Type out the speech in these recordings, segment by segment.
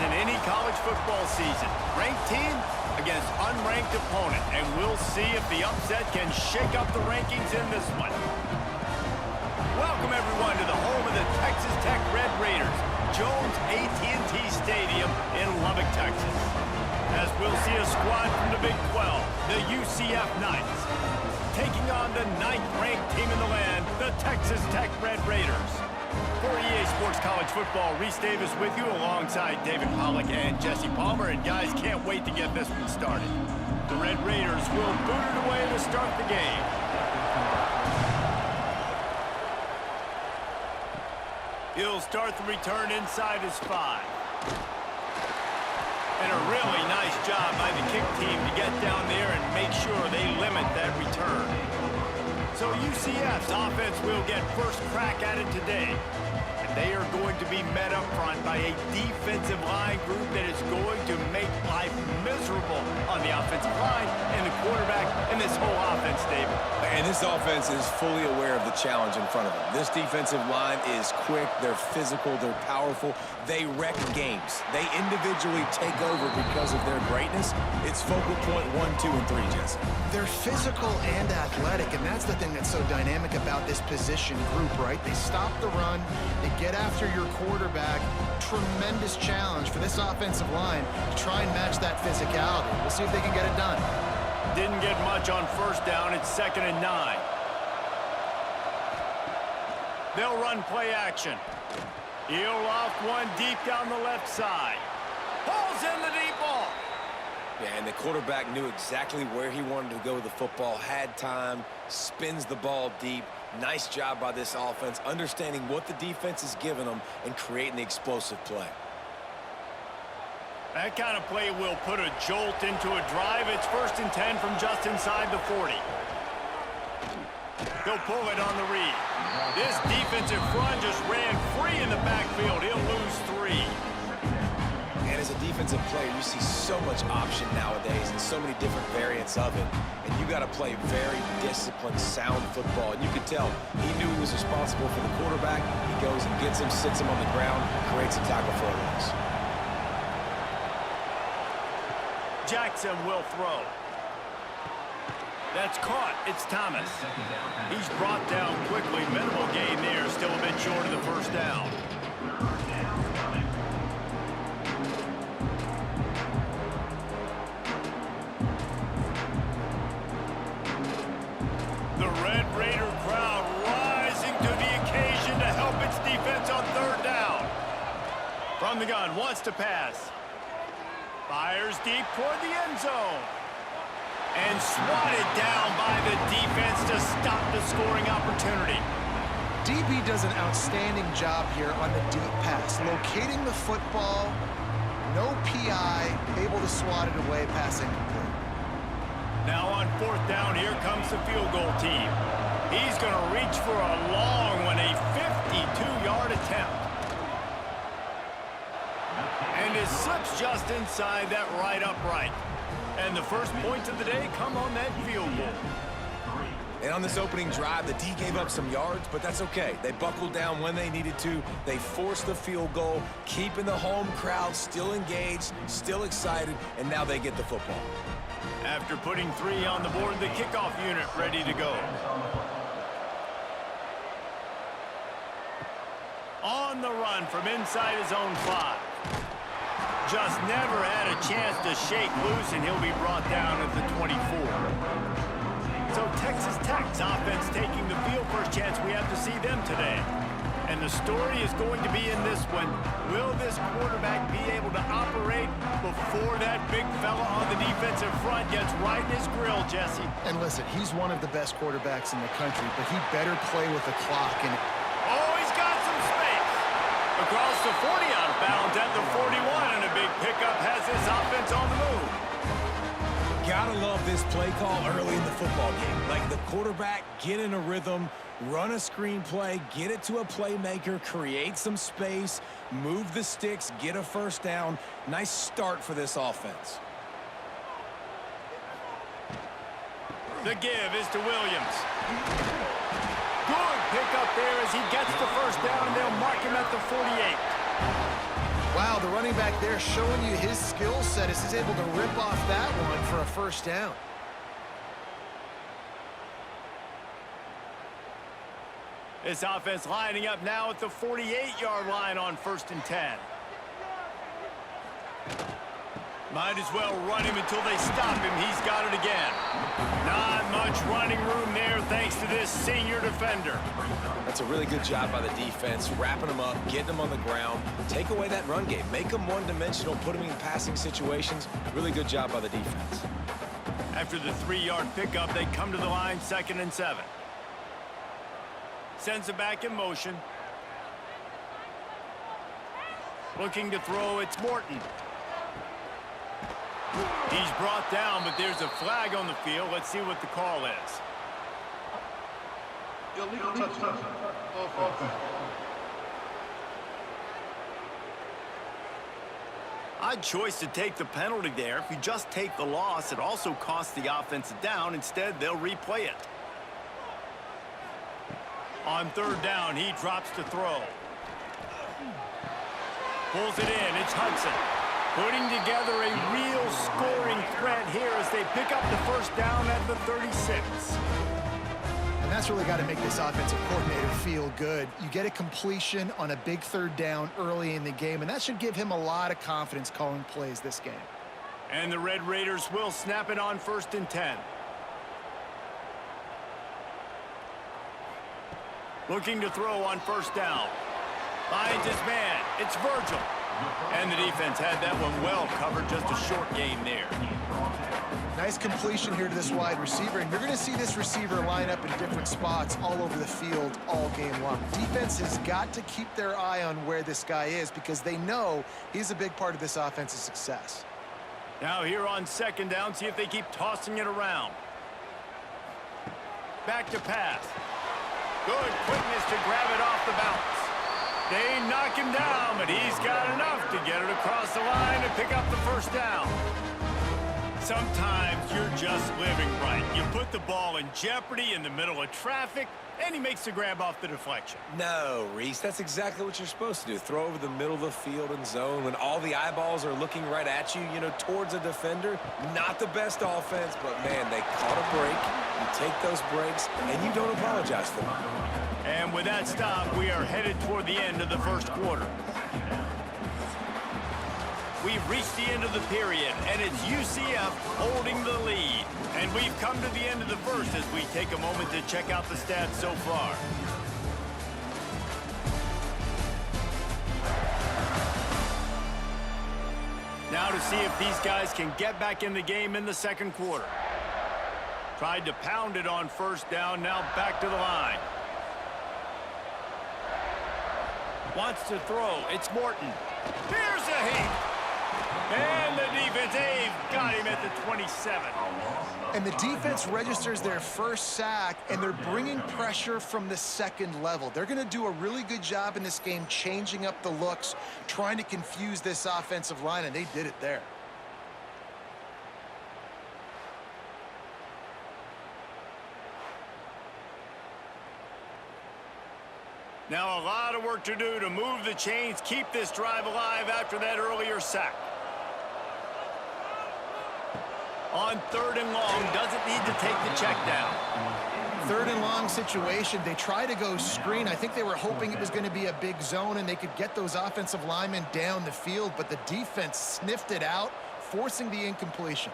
in any college football season. Ranked team against unranked opponent, and we'll see if the upset can shake up the rankings in this one. Welcome, everyone, to the home of the Texas Tech Red Raiders, Jones AT&T Stadium in Lubbock, Texas. As we'll see a squad from the Big 12, the UCF Knights, taking on the 9th-ranked team in the land, the Texas Tech Red Raiders. For EA Sports College Football, Reese Davis with you alongside David Pollack and Jesse Palmer. And guys, can't wait to get this one started. The Red Raiders will boot it away to start the game. He'll start the return inside his 5. And a really nice job by the kick team to get down there and make sure they limit that return. So UCF's offense will get first crack at it today. And they are going to be met up front by a defensive line group that is going to make life miserable on the offensive line and the quarterback and this whole offense, David. And this offense is fully aware of the challenge in front of them. This defensive line is quick, they're physical, they're powerful. They wreck games. They individually take over because of their greatness. It's focal point 1, 2, and 3, Jesse. They're physical and athletic, and that's the thing that's so dynamic about this position group, right? They stop the run, they get after your quarterback. Tremendous challenge for this offensive line to try and match that physicality. We'll see if they can get it done. Didn't get much on first down. It's 2nd and 9. They'll run play action. He'll loft one deep down the left side. Pulls in the deep ball. Yeah, and the quarterback knew exactly where he wanted to go with the football, had time, spins the ball deep. Nice job by this offense, understanding what the defense is giving them and creating the explosive play. That kind of play will put a jolt into a drive. It's 1st and 10 from just inside the 40. He'll pull it on the read. This defensive front just ran free in the backfield. He'll lose 3. And as a defensive player, you see so much option nowadays and so many different variants of it. And you got to play very disciplined, sound football. And you could tell he knew he was responsible for the quarterback. He goes and gets him, sits him on the ground, creates a tackle for a loss. Jackson will throw. That's caught. It's Thomas. He's brought down quickly. Minimal gain there. Still a bit short of the first down. The Red Raider crowd rising to the occasion to help its defense on 3rd down. From the gun, wants to pass. Fires deep toward the end zone. And swatted down by the defense to stop the scoring opportunity. DB does an outstanding job here on the deep pass. Locating the football, no PI, able to swat it away, pass incomplete. Now on 4th down, here comes the field goal team. He's going to reach for a long one, a 52-yard attempt. And it slips just inside that right upright. And the first points of the day come on that field goal. And on this opening drive, the D gave up some yards, but that's okay. They buckled down when they needed to. They forced the field goal, keeping the home crowd still engaged, still excited, and now they get the football. After putting 3 on the board, the kickoff unit ready to go. On the run from inside his own 5. Just never had a chance to shake loose, and he'll be brought down at the 24. So Texas Tech's offense taking the field. First chance we have to see them today. And the story is going to be in this one. Will this quarterback be able to operate before that big fella on the defensive front gets right in his grill, Jesse? And listen, he's one of the best quarterbacks in the country, but he better play with the clock. And oh, he's got some space. Across the 40, out of bounds at the 41, and a big pickup has this offense on the move. Gotta love this play call early in the football game. Like the quarterback, get in a rhythm, run a screen play, get it to a playmaker, create some space, move the sticks, get a first down. Nice start for this offense. The give is to Williams. Good pick up there as he gets the first down, and they'll mark him at the 48. Wow, the running back there showing you his skill set as he's able to rip off that one for a first down. This offense lining up now at the 48-yard line on 1st and 10. Might as well run him until they stop him. He's got it again. Not much running room there thanks to this senior defender. That's a really good job by the defense, wrapping them up, getting them on the ground. Take away that run game. Make them one-dimensional, put them in passing situations. Really good job by the defense. After the 3-yard pickup, they come to the line 2nd and 7. Sends it back in motion. Looking to throw, it's Morton. He's brought down, but there's a flag on the field. Let's see what the call is. Illegal touchdown. Offense. Odd choice to take the penalty there. If you just take the loss, it also costs the offense a down. Instead, they'll replay it. On 3rd down, he drops to throw. Pulls it in. It's Hudson. Putting together a real scoring threat here as they pick up the 1st down at the 36. And that's really got to make this offensive coordinator feel good. You get a completion on a big 3rd down early in the game, and that should give him a lot of confidence calling plays this game. And the Red Raiders will snap it on 1st and 10. Looking to throw on 1st down. Finds his man. It's Virgil. And the defense had that one well covered. Just a short gain there. Nice completion here to this wide receiver, and you're going to see this receiver line up in different spots all over the field all game long. Defense has got to keep their eye on where this guy is because they know he's a big part of this offense's success. Now here on 2nd down, see if they keep tossing it around. Back to pass. Good quickness to grab it off the bounce. They knock him down, but he's got enough to get it across the line and pick up the 1st down. Sometimes you're just living right. You put the ball in jeopardy in the middle of traffic, and he makes the grab off the deflection. No, Reese, that's exactly what you're supposed to do. Throw over the middle of the field and zone when all the eyeballs are looking right at you, towards a defender. Not the best offense, but, man, they caught a break. You take those breaks, and you don't apologize for them. And with that stop, we are headed toward the end of the 1st quarter. We've reached the end of the period, and it's UCF holding the lead. And we've come to the end of the 1st as we take a moment to check out the stats so far. Now to see if these guys can get back in the game in the 2nd quarter. Tried to pound it on 1st down, now back to the line. Wants to throw, it's Morton. Here's a heat. And the defense, they've got him at the 27. And the defense registers their 1st sack, and they're bringing pressure from the 2nd level. They're going to do a really good job in this game changing up the looks, trying to confuse this offensive line, and they did it there. Now a lot of work to do to move the chains, keep this drive alive after that earlier sack. On 3rd and long, doesn't need to take the check down. 3rd and long situation. They try to go screen. I think they were hoping it was going to be a big zone and they could get those offensive linemen down the field, but the defense sniffed it out, forcing the incompletion.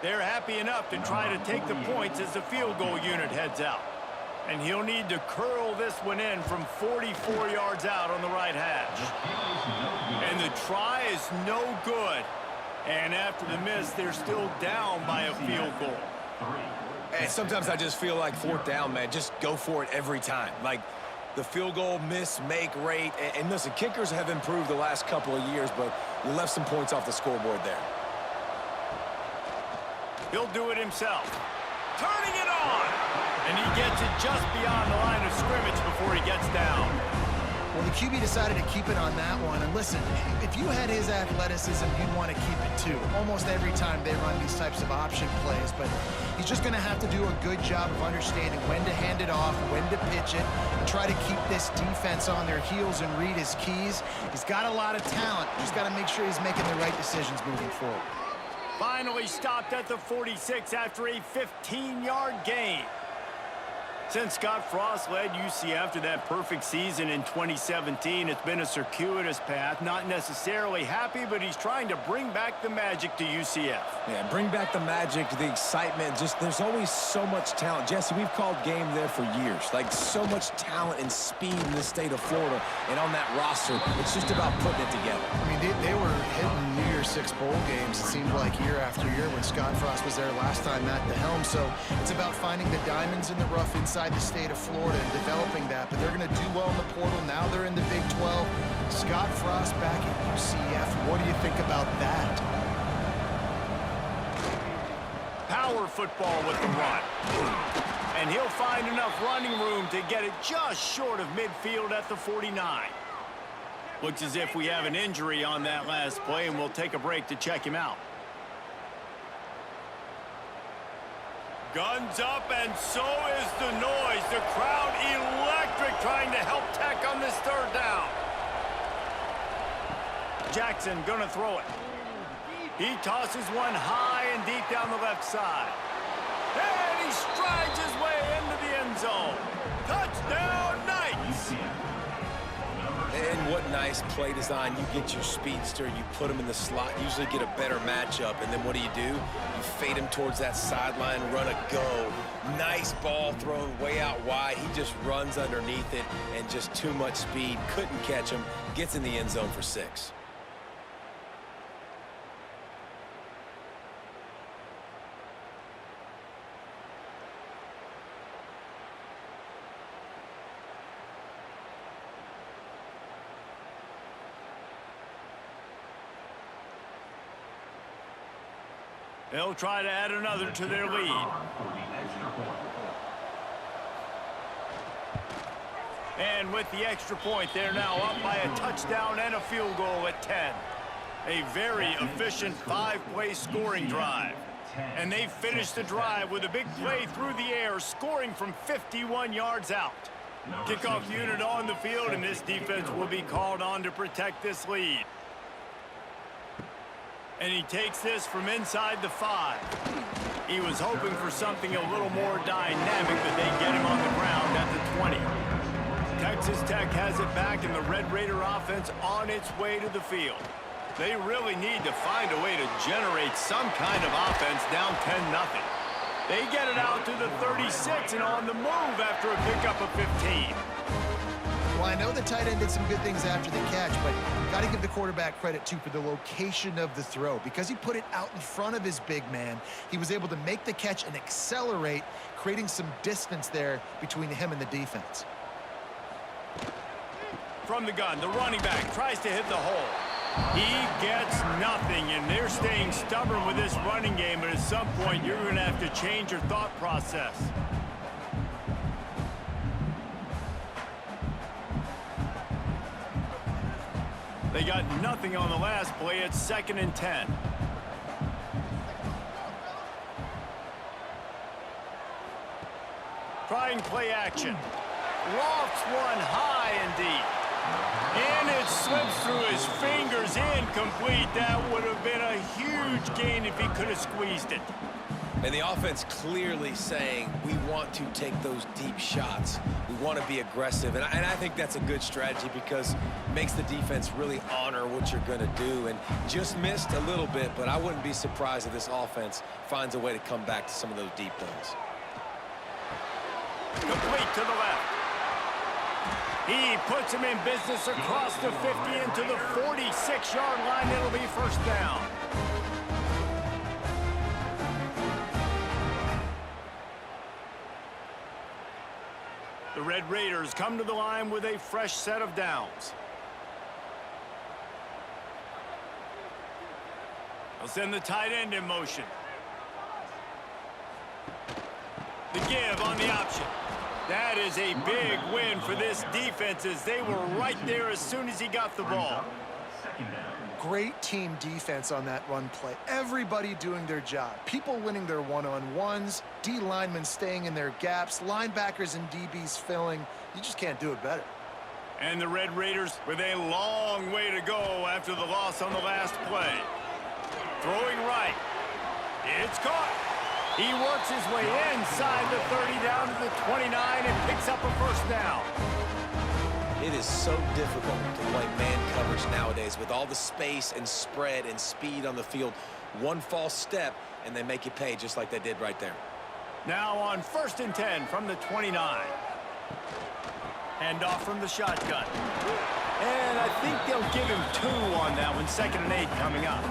They're happy enough to try to take the points as the field goal unit heads out. And he'll need to curl this one in from 44 yards out on the right hash. And the try is no good. And after the miss, they're still down by a field goal. And sometimes I just feel like 4th down, man, just go for it every time. Like the field goal miss-make rate. And listen, kickers have improved the last couple of years, but you left some points off the scoreboard there. He'll do it himself. Turning it on. And he gets it just beyond the line of scrimmage before he gets down. Well, the QB decided to keep it on that one. And listen, if you had his athleticism, you'd want to keep it too. Almost every time they run these types of option plays. But he's just going to have to do a good job of understanding when to hand it off, when to pitch it, and try to keep this defense on their heels and read his keys. He's got a lot of talent. Just got to make sure he's making the right decisions moving forward. Finally stopped at the 46 after a 15-yard gain. Since Scott Frost led UCF to that perfect season in 2017, it's been a circuitous path. Not necessarily happy, but he's trying to bring back the magic to UCF. Yeah, bring back the magic, the excitement. Just there's always so much talent. Jesse, we've called game there for years. Like, so much talent and speed in the state of Florida. And on that roster, it's just about putting it together. I mean, they were hitting New Year's Six bowl games, it seemed like, year after year when Scott Frost was there last time at the helm. So it's about finding the diamonds in the rough inside the state of Florida and developing that. But they're going to do well in the portal. Now they're in the Big 12. Scott Frost back at UCF. What do you think about that? Power football with the run. And he'll find enough running room to get it just short of midfield at the 49. Looks as if we have an injury on that last play, and we'll take a break to check him out. Guns up, and so is the noise. The crowd electric, trying to help Tech on this third down. Jackson gonna throw it. He tosses one high and deep down the left side. And he strides his way into the end zone. Touchdown, Knights! And what nice play design. You get your speedster, you put him in the slot, usually get a better matchup, and then what do? You fade him towards that sideline, run a go. Nice ball thrown way out wide. He just runs underneath it, and just too much speed. Couldn't catch him. Gets in the end zone for 6. They'll try to add another to their lead. And with the extra point, they're now up by a touchdown and a field goal at 10. A very efficient 5-play scoring drive. And they finished the drive with a big play through the air, scoring from 51 yards out. Kickoff unit on the field, and this defense will be called on to protect this lead. And he takes this from inside the 5. He was hoping for something a little more dynamic, but they get him on the ground at the 20. Texas Tech has it back, and the Red Raider offense on its way to the field. They really need to find a way to generate some kind of offense down 10-0. They get it out to the 36 and on the move after a pickup of 15. Well, I know the tight end did some good things after the catch, but got to give the quarterback credit, too, for the location of the throw. Because he put it out in front of his big man, he was able to make the catch and accelerate, creating some distance there between him and the defense. From the gun, the running back tries to hit the hole. He gets nothing, and they're staying stubborn with this running game, but at some point, you're going to have to change your thought process. They got nothing on the last play. It's 2nd and 10. Trying play action. Lofts one high and deep. And it slips through his fingers, incomplete. That would have been a huge gain if he could have squeezed it. And the offense clearly saying, we want to take those deep shots. We want to be aggressive. And I think that's a good strategy because it makes the defense really honor what you're going to do. And just missed a little bit, but I wouldn't be surprised if this offense finds a way to come back to some of those deep ones. Complete to the left. He puts him in business across the 50 into the 46-yard line. It'll be first down. The Red Raiders come to the line with a fresh set of downs. They'll send the tight end in motion. The give on the option. That is a big win for this defense as they were right there as soon as he got the ball. Great team defense on that run play. Everybody doing their job. People winning their one-on-ones, D linemen staying in their gaps, linebackers and DBs filling. You just can't do it better. And the Red Raiders with a long way to go after the loss on the last play. Throwing right. It's caught. He works his way inside the 30 down to the 29 and picks up a first down. It is so difficult to play man coverage nowadays with all the space and spread and speed on the field. One false step, and they make you pay just like they did right there. Now on 1st and 10 from the 29. Hand off from the shotgun. And I think they'll give him 2 on that one. 2nd and 8 coming up.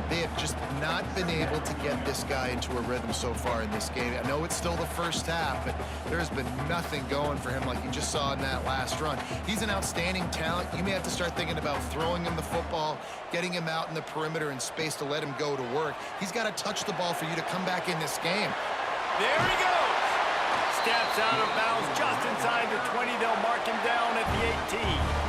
They have just not been able to get this guy into a rhythm so far in this game. I know it's still the first half, but there's been nothing going for him like you just saw in that last run. He's an outstanding talent. You may have to start thinking about throwing him the football, getting him out in the perimeter in space to let him go to work. He's got to touch the ball for you to come back in this game. There he goes. Steps out of bounds just inside the 20. They'll mark him down at the 18.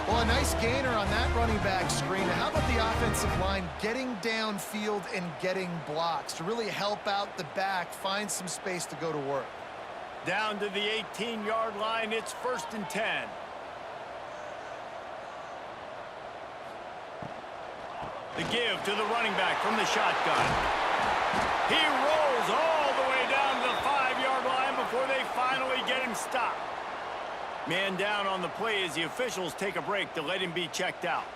Well, a nice gainer on that running back screen. How about the offensive line getting downfield and getting blocks to really help out the back, find some space to go to work? Down to the 18-yard line, it's 1st and 10. The give to the running back from the shotgun. He rolls all the way down to the 5-yard line before they finally get him stopped. Man down on the play as the officials take a break to let him be checked out.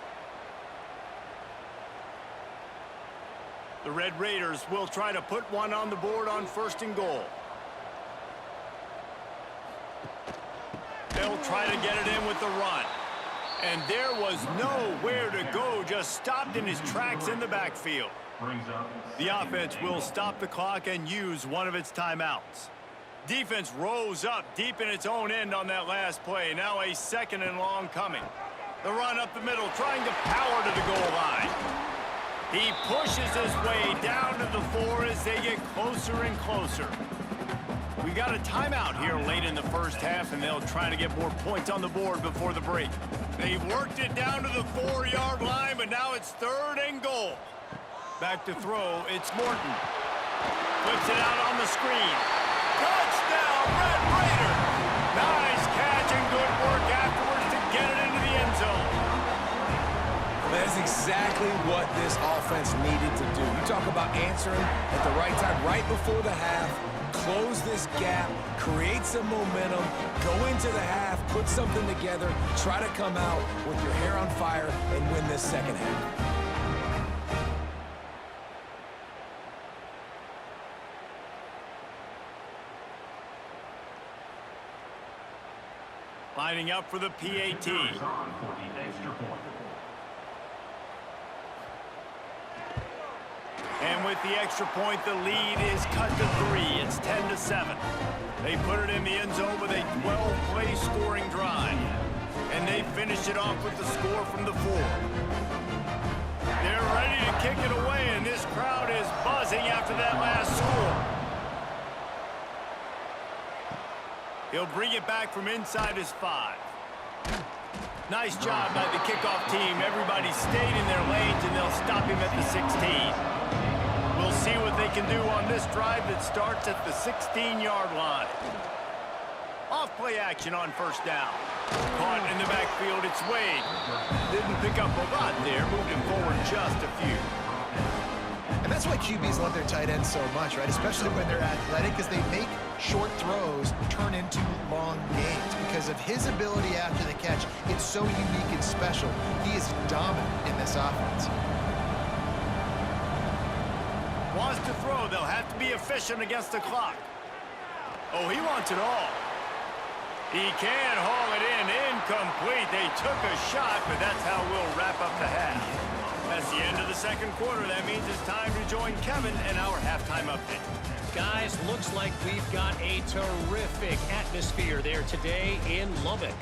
The Red Raiders will try to put one on the board on 1st and goal. They'll try to get it in with the run. And there was nowhere to go, just stopped in his tracks in the backfield. The offense will stop the clock and use one of its timeouts. Defense rose up deep in its own end on that last play. Now a 2nd and long coming. The run up the middle, trying to power to the goal line. He pushes his way down to the 4 as they get closer and closer. We got a timeout here late in the first half, and they'll try to get more points on the board before the break. They've worked it down to the 4-yard line, but now it's 3rd and goal. Back to throw, it's Morton. Flips it out on the screen. Touchdown, Red Raiders! Nice catch and good work afterwards to get it into the end zone. That's exactly what this offense needed to do. You talk about answering at the right time, right before the half, close this gap, create some momentum, go into the half, put something together, try to come out with your hair on fire and win this second half. Lining up for the PAT. And with the extra point, the lead is cut to 3. It's 10-7. They put it in the end zone with a 12-play scoring drive. And they finish it off with the score from the 4. They're ready to kick it away, and this crowd is buzzing after that last score. He'll bring it back from inside his 5. Nice job by the kickoff team. Everybody stayed in their lanes, and they'll stop him at the 16. We'll see what they can do on this drive that starts at the 16-yard line. Off-play action on 1st down. Caught in the backfield, it's Wade. Didn't pick up a lot there, moved him forward just a few. And that's why QBs love their tight ends so much, right? Especially when they're athletic, because they make short throws turn into long gains. Because of his ability after the catch, it's so unique and special. He is dominant in this offense. Wants to throw. They'll have to be efficient against the clock. Oh, he wants it all. He can haul it in. Incomplete. They took a shot, but that's how we'll wrap up the half. That's the end of the second quarter. That means it's time to join Kevin in our halftime update. Guys, looks like we've got a terrific atmosphere there today in Lubbock.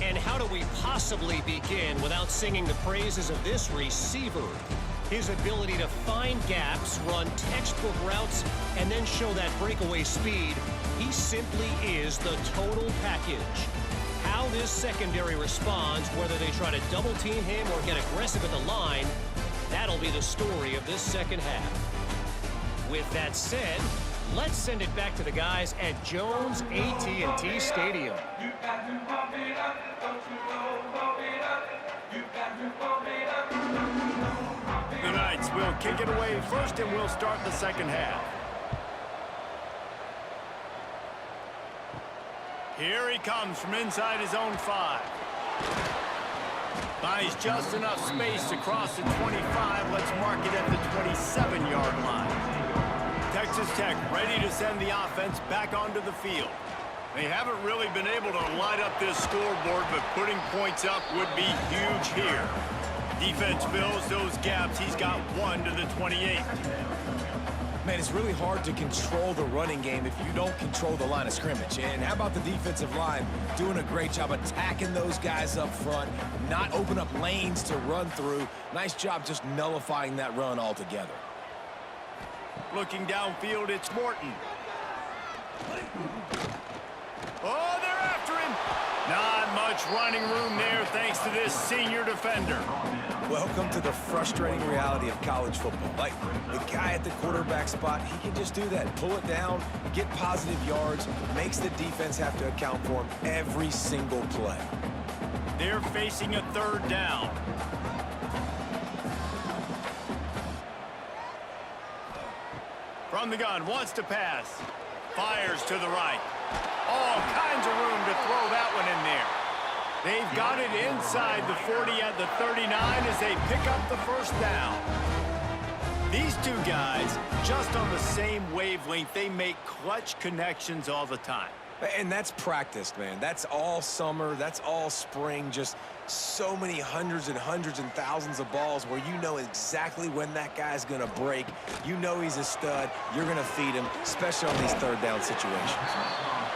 And how do we possibly begin without singing the praises of this receiver? His ability to find gaps, run textbook routes, and then show that breakaway speed, he simply is the total package. How this secondary responds, whether they try to double-team him or get aggressive at the line, that'll be the story of this second half. With that said, let's send it back to the guys at Jones AT&T Stadium. The Knights will kick it away first, and we'll start the second half. Here he comes from inside his own 5. Buys just enough space to cross the 25. Let's mark it at the 27-yard line. Texas Tech ready to send the offense back onto the field. They haven't really been able to light up this scoreboard, but putting points up would be huge here. Defense fills those gaps. He's got 1 to the 28. Man, it's really hard to control the running game if you don't control the line of scrimmage. And how about the defensive line doing a great job attacking those guys up front, not open up lanes to run through. Nice job just nullifying that run altogether. Looking downfield, it's Morton. Oh, they're after him. Not much running room there thanks to this senior defender. Welcome to the frustrating reality of college football. Like, the guy at the quarterback spot, he can just do that. Pull it down, get positive yards, makes the defense have to account for him every single play. They're facing a 3rd down. From the gun, wants to pass. Fires to the right. All kinds of room to throw that one in there. They've got it inside the 40 at the 39 as they pick up the first down. These two guys, just on the same wavelength, they make clutch connections all the time. And that's practiced, man. That's all summer. That's all spring. Just so many hundreds and thousands of balls where you know exactly when that guy's going to break. You know he's a stud. You're going to feed him, especially on these 3rd down situations.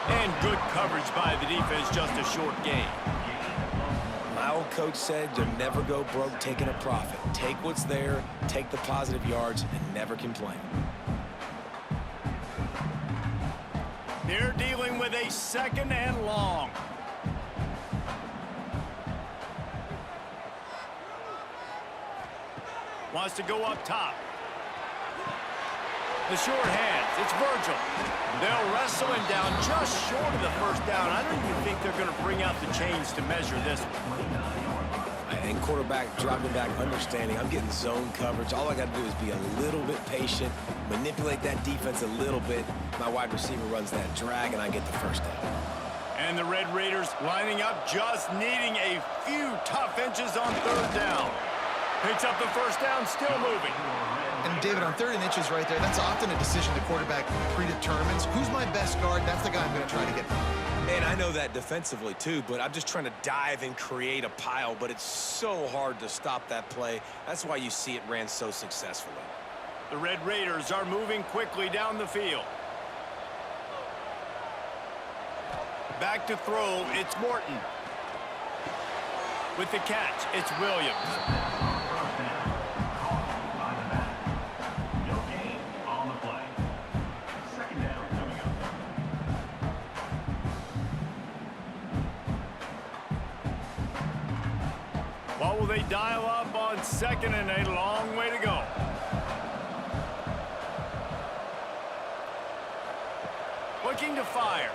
And good coverage by the defense, just a short gain. My old coach said you'll never go broke taking a profit. Take what's there, take the positive yards, and never complain. They're dealing with a 2nd and long. Wants to go up top. The short hands, it's Virgil. They'll wrestle him down just short of the first down. I don't even think they're going to bring out the chains to measure this one. And quarterback dropping back, understanding I'm getting zone coverage. All I got to do is be a little bit patient, manipulate that defense a little bit. My wide receiver runs that drag, and I get the first down. And the Red Raiders lining up, just needing a few tough inches on 3rd down. Picks up the first down, still moving. And David, on 3rd and inches right there, that's often a decision the quarterback predetermines. Who's my best guard? That's the guy I'm going to try to get. And I know that defensively too, but I'm just trying to dive and create a pile, but it's so hard to stop that play. That's why you see it ran so successfully. The Red Raiders are moving quickly down the field. Back to throw, it's Morton. With the catch, it's Williams. What will they dial up on 2nd and a long way to go? Looking to fire.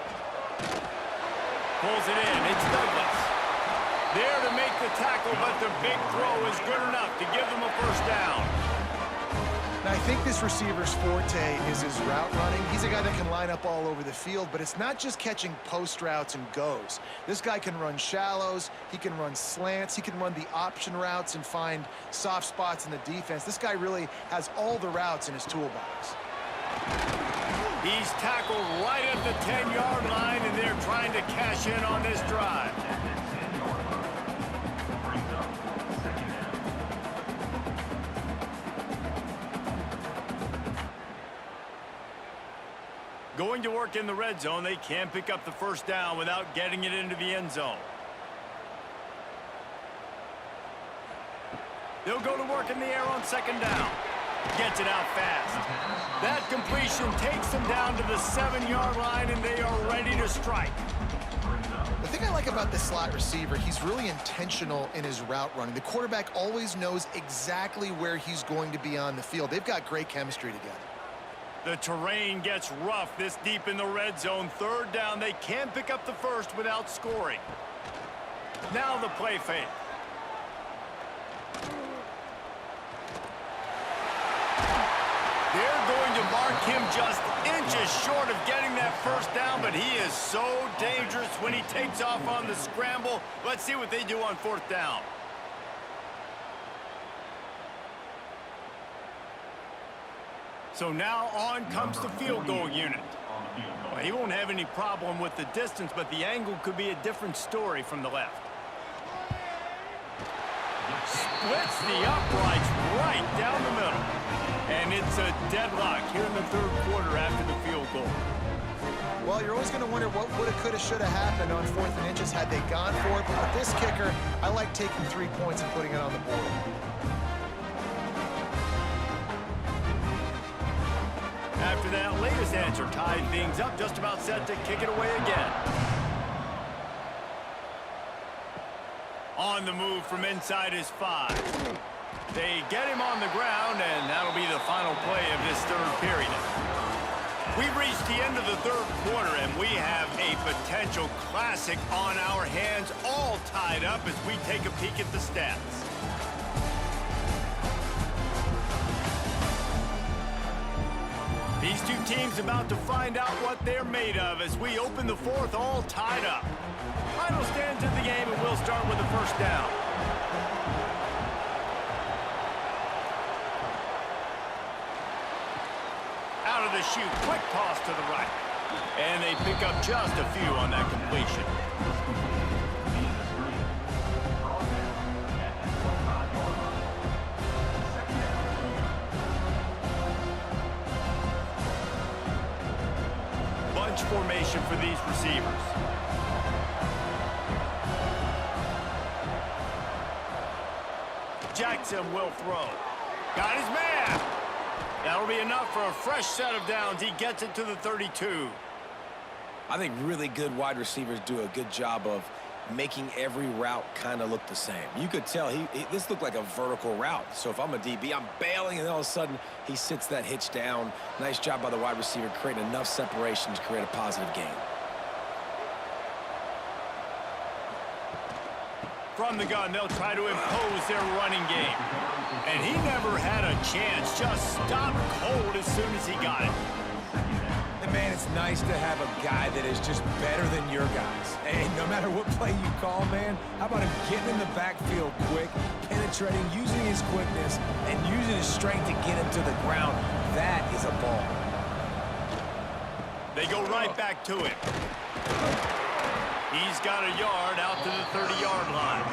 Pulls it in. It's Douglas. There to make the tackle, but the big throw is good enough to give them a first down. Now, I think this receiver's forte is his route running. He's a guy that can line up all over the field, but it's not just catching post routes and goes. This guy can run shallows, he can run slants, he can run the option routes and find soft spots in the defense. This guy really has all the routes in his toolbox. He's tackled right at the 10-yard line, and they're trying to cash in on this drive. Going to work in the red zone. They can't pick up the first down without getting it into the end zone. They'll go to work in the air on second down. Gets it out fast. That completion takes them down to the 7-yard line, and they are ready to strike. The thing I like about this slot receiver, he's really intentional in his route running. The quarterback always knows exactly where he's going to be on the field. They've got great chemistry together. The terrain gets rough this deep in the red zone. Third down, they can't pick up the first without scoring. Now the play fake. They're going to mark him just inches short of getting that first down, but he is so dangerous when he takes off on the scramble. Let's see what they do on fourth down. So now on comes the field goal unit. Well, he won't have any problem with the distance, but the angle could be a different story from the left. Splits the uprights right down the middle. And it's a deadlock here in the third quarter after the field goal. Well, you're always going to wonder what woulda, coulda, shoulda happened on 4th and inches had they gone for it. But with this kicker, I like taking 3 points and putting it on the board. After that latest answer tied things up, just about set to kick it away again. On the move from inside his 5. They get him on the ground, and that'll be the final play of this third period. We've reached the end of the third quarter, and we have a potential classic on our hands, all tied up as we take a peek at the stats. These two teams about to find out what they're made of as we open the fourth, all tied up. Final stands in the game, and we'll start with the first down. Out of the chute, quick toss to the right. And they pick up just a few on that completion. Bunch formation for these receivers. Jackson will throw. Got his man. That'll be enough for a fresh set of downs. He gets it to the 32. I think really good wide receivers do a good job of making every route kind of look the same. You could tell this looked like a vertical route. So if I'm a DB, I'm bailing, and all of a sudden he sits that hitch down. Nice job by the wide receiver creating enough separation to create a positive gain. From the gun, they'll try to impose their running game. And he never had a chance, just stopped cold as soon as he got it. And man, it's nice to have a guy that is just better than your guys. And no matter what play you call, man, how about him getting in the backfield quick, penetrating, using his quickness, and using his strength to get him to the ground. That is a ball. They go right back to him. He's got a yard out to the 30-yard line.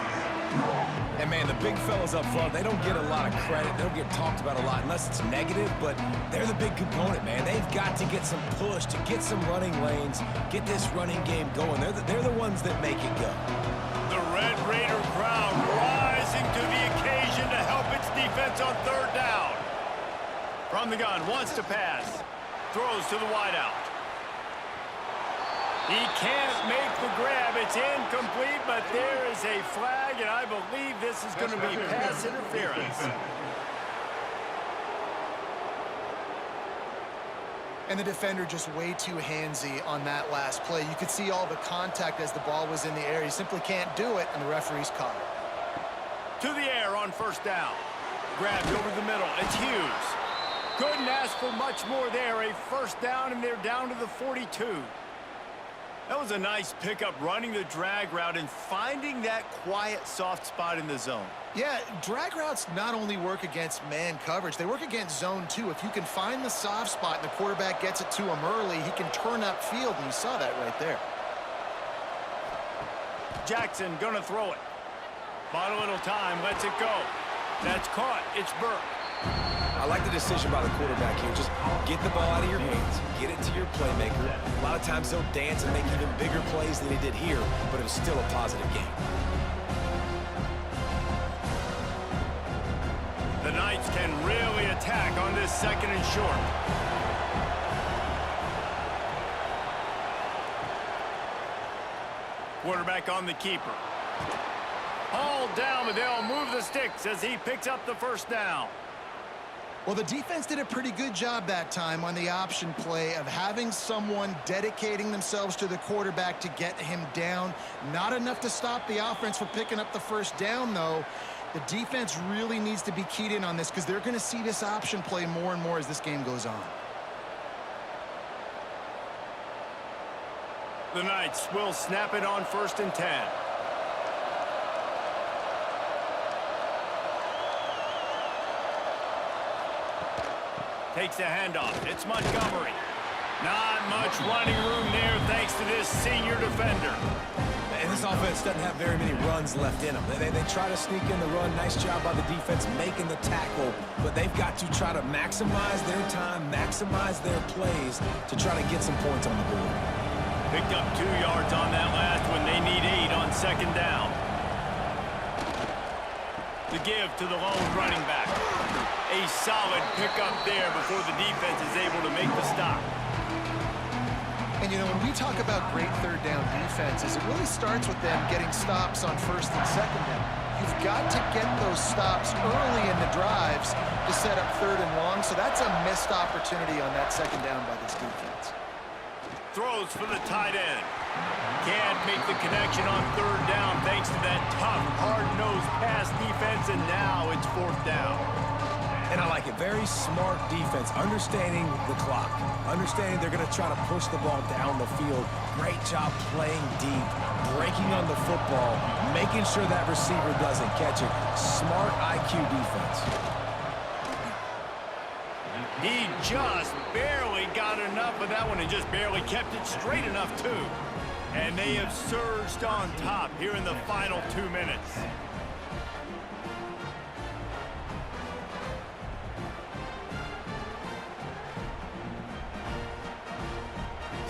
And, man, the big fellas up front, they don't get a lot of credit. They don't get talked about a lot unless it's negative, but they're the big component, man. They've got to get some push, to get some running lanes, get this running game going. They're the ones that make it go. The Red Raider crowd rising to the occasion to help its defense on third down. From the gun, wants to pass. Throws to the wideout. He can't make the grab. It's incomplete, but there is a flag, and I believe this is going to be pass interference. And the defender just way too handsy on that last play. You could see all the contact as the ball was in the air. He simply can't do it, and the referee's caught it. To the air on first down. Grabbed over the middle. It's Hughes. Couldn't ask for much more there. A first down, and they're down to the 42. That was a nice pickup, running the drag route and finding that quiet, soft spot in the zone. Yeah, drag routes not only work against man coverage, they work against zone too. If you can find the soft spot and the quarterback gets it to him early, he can turn upfield, and you saw that right there. Jackson gonna throw it. Bought a little time, lets it go. That's caught. It's Burke. I like the decision by the quarterback here. Just get the ball out of your hands, get it to your playmaker. A lot of times they'll dance and make even bigger plays than he did here, but it was still a positive game. Knights can really attack on this 2nd and short. Quarterback on the keeper. Hauled down, but they'll move the sticks as he picks up the 1st down. Well, the defense did a pretty good job that time on the option play of having someone dedicating themselves to the quarterback to get him down. Not enough to stop the offense from picking up the 1st down, though. The defense really needs to be keyed in on this because they're going to see this option play more and more as this game goes on. The Knights will snap it on 1st and 10. Takes the handoff. It's Montgomery. Not much running room there thanks to this senior defender. And this offense doesn't have very many runs left in them. They try to sneak in the run. Nice job by the defense making the tackle. But they've got to try to maximize their time, maximize their plays to try to get some points on the board. Picked up 2 yards on that last one. They need 8 on 2nd down. The give to the lone running back. A solid pickup there before the defense is able to make the stop. And, you know, when we talk about great 3rd down defenses, it really starts with them getting stops on 1st and 2nd down. You've got to get those stops early in the drives to set up 3rd and long, so that's a missed opportunity on that 2nd down by this defense. Throws for the tight end. Can't make the connection on 3rd down thanks to that tough, hard-nosed pass defense, and now it's 4th down. And I like it. Very smart defense, understanding the clock, understanding they're going to try to push the ball down the field. Great job playing deep, breaking on the football, making sure that receiver doesn't catch it. Smart IQ defense. He just barely got enough of that one and just barely kept it straight enough, too. And they have surged on top here in the final 2 minutes.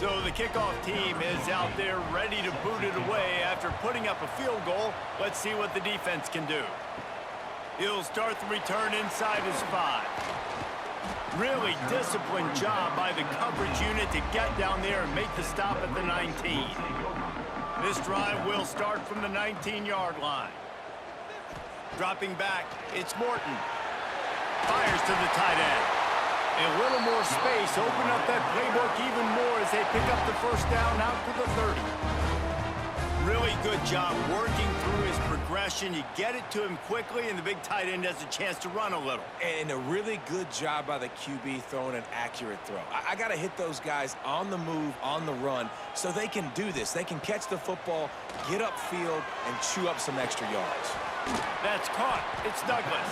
So the kickoff team is out there ready to boot it away after putting up a field goal. Let's see what the defense can do. He'll start the return inside his 5. Really disciplined job by the coverage unit to get down there and make the stop at the 19. This drive will start from the 19-yard line. Dropping back, it's Morton. Fires to the tight end. A little more space, open up that playbook even more as they pick up the 1st down out to the 30. Really good job working through his progression. You get it to him quickly, and the big tight end has a chance to run a little. And a really good job by the QB throwing an accurate throw. I got to hit those guys on the move, on the run, so they can do this. They can catch the football, get upfield, and chew up some extra yards. That's caught. It's Douglas.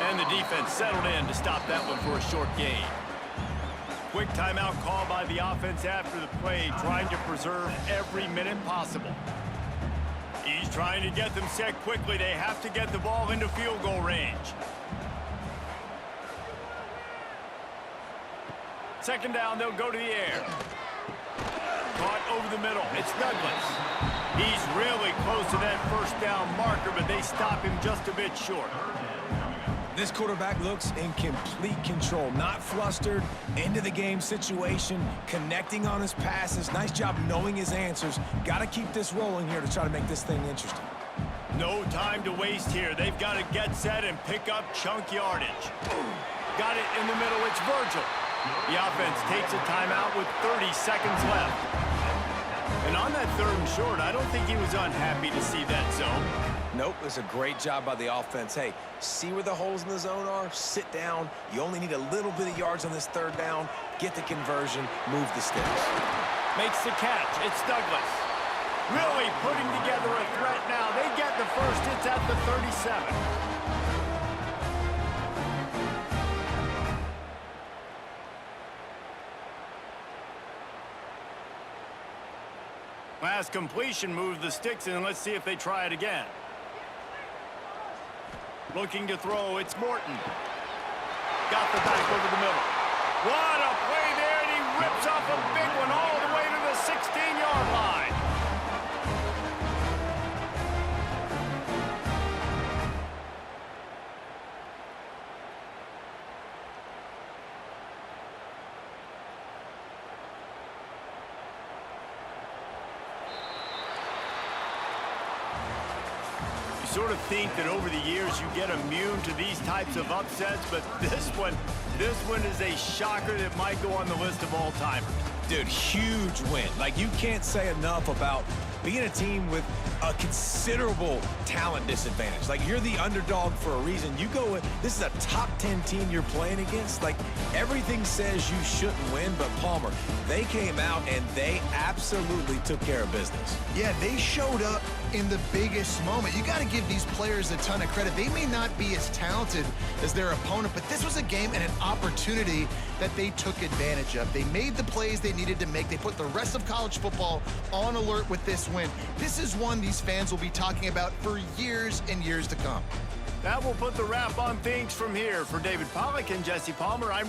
And the defense settled in to stop that one for a short gain. Quick timeout call by the offense after the play, trying to preserve every minute possible. He's trying to get them set quickly. They have to get the ball into field goal range. 2nd down, they'll go to the air. Caught over the middle. It's Douglas. He's really close to that 1st down marker, but they stop him just a bit short. This quarterback looks in complete control, not flustered, into the game situation, connecting on his passes. Nice job knowing his answers. Got to keep this rolling here to try to make this thing interesting. No time to waste here. They've got to get set and pick up chunk yardage. Got it in the middle. It's Virgil. The offense takes a timeout with 30 seconds left. And on that 3rd and short, I don't think he was unhappy to see that zone. Nope, it was a great job by the offense. Hey, see where the holes in the zone are? Sit down. You only need a little bit of yards on this 3rd down. Get the conversion. Move the sticks. Makes the catch. It's Douglas. Really putting together a threat now. They get the 1st. It's at the 37. Last completion moved the sticks in. Let's see if they try it again. Looking to throw, it's Morton. Got the back over the middle. What a play there, and he rips off a big one all the way to the 16-yard line. sort of think that over the years you get immune to these types of upsets, but this one is a shocker that might go on the list of all-timers. Dude, huge win. Like, you can't say enough about being a team with a considerable talent disadvantage. Like, you're the underdog for a reason. You go with, this is a top 10 team you're playing against. Like, everything says you shouldn't win, but Palmer, they came out and they absolutely took care of business. Yeah, they showed up in the biggest moment. You got to give these players a ton of credit. They may not be as talented as their opponent, but this was a game and an opportunity that they took advantage of. They made the plays they needed to make. They put the rest of college football on alert with this win. This is one these fans will be talking about for years and years to come. That will put the wrap on things from here. For David Pollack and Jesse Palmer, I'm